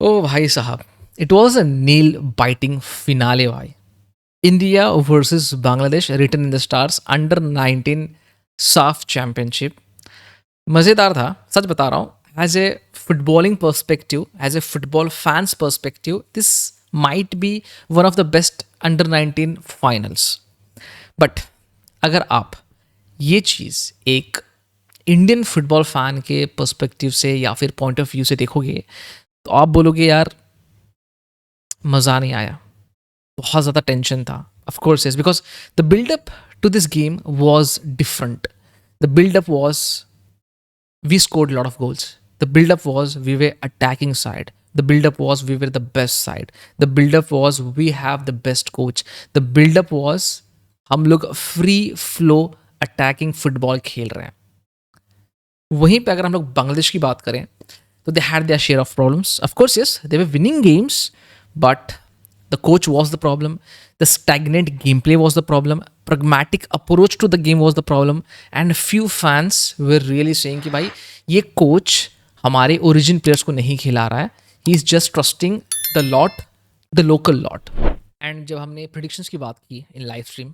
ओ भाई साहब, it was a nail biting finale भाई. India versus Bangladesh written in the stars under 19 SAFF championship. मज़ेदार था, सच बता रहा हूँ. As a footballing perspective, as a football fans perspective, this might be one of the best under 19 finals. But अगर आप ये चीज़ एक इंडियन फुटबॉल फैन के पर्सपेक्टिव से या फिर पॉइंट ऑफ व्यू से देखोगे, तो आप बोलोगे यार मज़ा नहीं आया, बहुत ज़्यादा टेंशन था. Of course yes, because the buildup to this game was different. The buildup was we scored a lot of goals. The build-up was we were attacking side. The build-up was we were the best side. The build-up was we have the best coach. The build-up was हम लोग free flow attacking football खेल रहे हैं. वहीं पे अगर हम लोग बांग्लादेश की बात करें तो they had their share of problems. Of course yes, they were winning games, but the coach was the problem. The stagnant gameplay was the problem. Pragmatic approach to the game was the problem. And few fans were really saying कि भाई ये coach हमारे origin players को नहीं खिला रहा है. He is just trusting the lot, the local lot. And जब हमने प्रिडिक्शंस की बात की इन लाइव स्ट्रीम,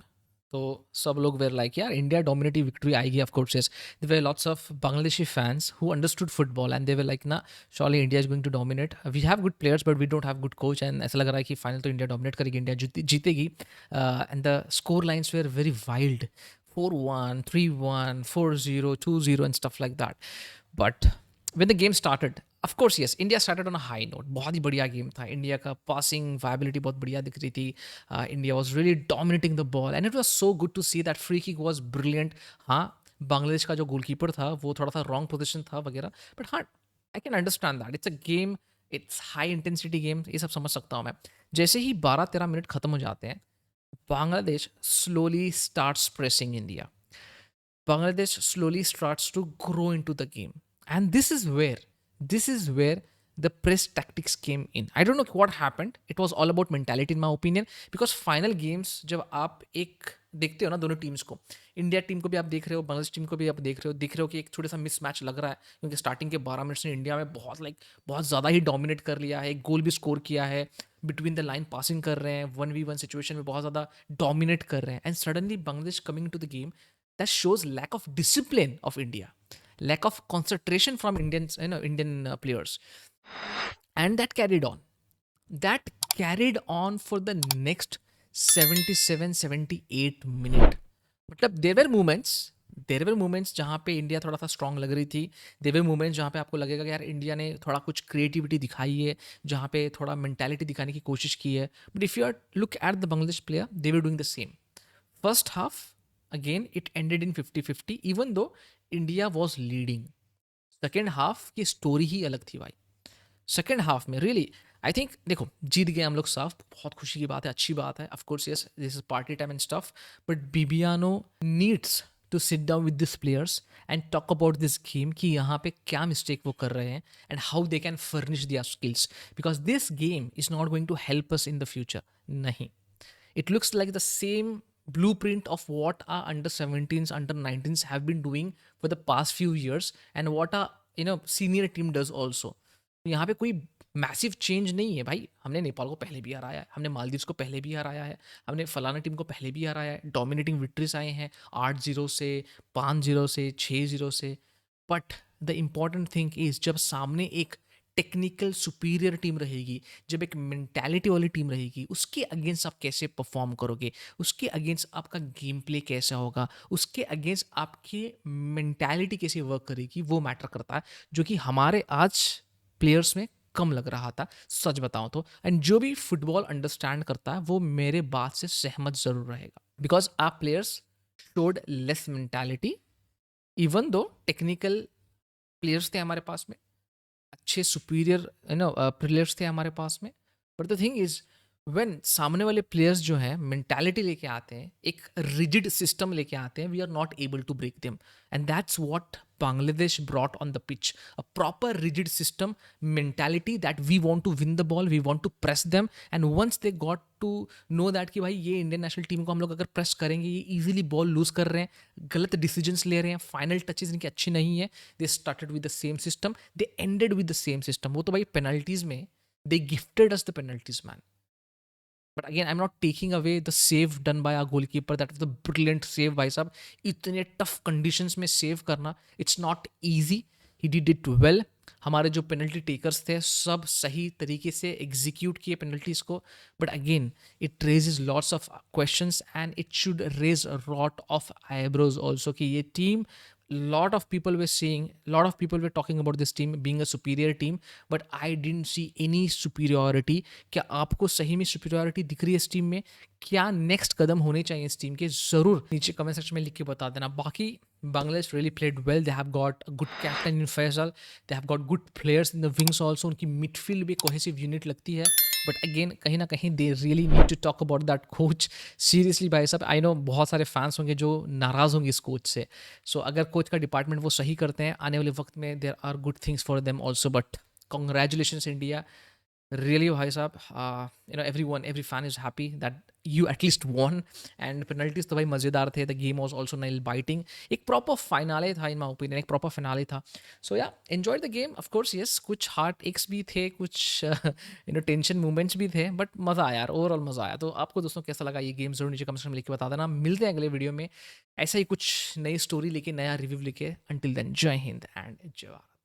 तो सब लोग वेर लाइक यार इंडिया डोमिनेटिव विक्ट्री आएगी. Of course yes, there were lots of Bangladeshi fans who understood football and they were like ना, surely India is going to dominate. We have good players but we don't have good coach. And ऐसा लग रहा है कि final तो India dominate करेगी, India जीतेगी. And the score lines were very wild, 4-1, 3-1, 4-0, 2-0 and stuff like that. But when the game started, of course yes, India started on a high note. बहुत ही बढ़िया गेम था. इंडिया का passing viability बहुत बढ़िया दिख रही थी. India was really dominating the ball and it was so good to see. That free kick was brilliant. हाँ, बांग्लादेश का जो गोलकीपर था वो थोड़ा सा रॉन्ग पोजिशन था वगैरह, बट हाँ, I can understand that. It's a game, it's high intensity game, ये सब समझ सकता हूँ मैं. जैसे ही 12-13 मिनट खत्म हो जाते हैं, Bangladesh slowly starts pressing India. Bangladesh slowly starts to grow into the game. And this is where the press tactics came in. I don't know what happened. It was all about mentality in my opinion. Because final games, जब आप एक देखते हो ना दोनों teams को, India team को भी आप देख रहे हो, बांग्लादेश टीम को भी आप देख रहे हो, दिख रहे हो कि एक छोटा सा मिस मैच लग रहा है. क्योंकि स्टार्टिंग के 12 मिनट्स ने इंडिया में बहुत ज़्यादा ही डोमिनेट कर लिया है. एक गोल भी स्कोर किया है, बिटवीन द लाइन पासिंग कर रहे हैं, 1v1 सिचुएशन में बहुत ज़्यादा डोमिनेट कर रहे हैं. And suddenly Bangladesh coming to the game, that shows lack of discipline of India, lack of concentration from Indian players, and that carried on. That carried on for the next 77-78 minute. मतलब देर वर moments जहाँ पे India थोड़ा सा strong लग रही थी. देर वर moments जहाँ पे आपको लगेगा कि यार इंडिया ने थोड़ा कुछ क्रिएटिविटी दिखाई है, जहाँ पे थोड़ा मेंटालिटी दिखाने की कोशिश की है. But if you are look at the Bangladesh player, they were doing the same. First half, again, it ended in 50-50, even though India was leading. Second half की स्टोरी ही अलग थी भाई. सेकेंड हाफ में रियली आई थिंक देखो जीत गए हम लोग साफ, बहुत खुशी की बात है, अच्छी बात है. Of course yes, this is party time and stuff, but Bibiano needs to sit down with this players and talk about this game कि यहाँ पे क्या मिस्टेक वो कर रहे हैं and how they can furnish their skills. Because this game is not going to help us in the future. नहीं, it looks like the same blueprint of what our under 17s, under 19s have been doing for the past few years and what our senior team does also. तो यहाँ पे कोई massive change नहीं है भाई. हमने नेपाल को पहले भी हराया है, हमने मालदीव्स को पहले भी हराया है, हमने फलाना टीम को पहले भी हराया है. डोमिनेटिंग विक्ट्रीज आए हैं 8-0 से, 5-0 से, 6-0 से. But the important thing is जब सामने एक टेक्निकल सुपीरियर टीम रहेगी, जब एक मेंटालिटी वाली टीम रहेगी, उसके अगेंस्ट आप कैसे परफॉर्म करोगे, उसके अगेंस्ट आपका गेम प्ले कैसा होगा, उसके अगेंस्ट आपकी मेंटालिटी कैसे वर्क करेगी, वो मैटर करता है. जो कि हमारे आज प्लेयर्स में कम लग रहा था, सच बताऊं तो. एंड जो भी फुटबॉल अंडरस्टैंड करता है वो मेरे बात से सहमत जरूर रहेगा. बिकॉज आप players showed less mentality, even though technical players थे हमारे पास में, अच्छे सुपीरियर प्लेयर्स थे हमारे पास में. But the thing is when सामने वाले प्लेयर्स जो हैं मेंटालिटी लेके आते हैं, एक रिजिड सिस्टम लेके आते हैं, we are not able to break them. And that's what Bangladesh brought on the pitch, a proper rigid system mentality that we want to win the ball, we want to press them. And once they got to know that कि भाई ये Indian national team को हम लोग अगर press करेंगे, ये easily ball loose कर रहे हैं, गलत डिसीजंस ले रहे हैं, फाइनल टचेज इनकी अच्छी नहीं है, they started with the same system, they ended with the same system. वो तो भाई पेनल्टीज में They gifted us the penalties, man. But again, I'm not taking away the save done by our goalkeeper. That was the brilliant save, भाई साहब. इतने tough conditions में save करना, it's not easy. He did it well. हमारे जो penalty takers थे सब सही तरीके से एग्जीक्यूट किए पेनल्टीज को. But again it raises lots of questions and it should raise lot of eyebrows also कि ये टीम, lot of people were saying, lot of people were talking about this team being a superior team, but I didn't see any superiority. क्या आपको सही में superiority दिख रही है इस टीम में? क्या नेक्स्ट कदम होने चाहिए इस टीम के? ज़रूर नीचे कमेंट सेक्शन में लिख के बता देना. बाकी Bangladesh really played well. They have got a good captain in Faisal. They have got good players in the wings also. उनकी midfield भी cohesive unit लगती है. बट अगेन कहीं ना कहीं they really need to talk about that coach. Seriously भाई साहब, I know बहुत सारे फैंस होंगे जो नाराज़ होंगे इस कोच से. सो अगर कोच का डिपार्टमेंट वो सही करते हैं आने वाले वक्त में there are good things for them also. But congratulation India, really भाई साहब. every fan is happy that you at least won. And penalties तो भाई मज़ेदार थे. The game was also Nile biting. एक प्रॉपर फाइनाले था इन माई ओपिनियन, एक proper finale था. सो या enjoy the game of course. Yes, कुछ हार्ट एक्स भी थे, कुछ टेंशन मूवमेंट्स भी थे, बट मज़ा आया यार, ओवरऑल मज़ा आया. तो आपको दोस्तों कैसा लगा ये गेम, जरूर नीचे कमेंट में लिख के बता देना. मिलते हैं अगले वीडियो में ऐसा ही कुछ नई स्टोरी लेके, नया रिव्यू लेके. अंटिल देन, जय हिंद एंड जय भारत.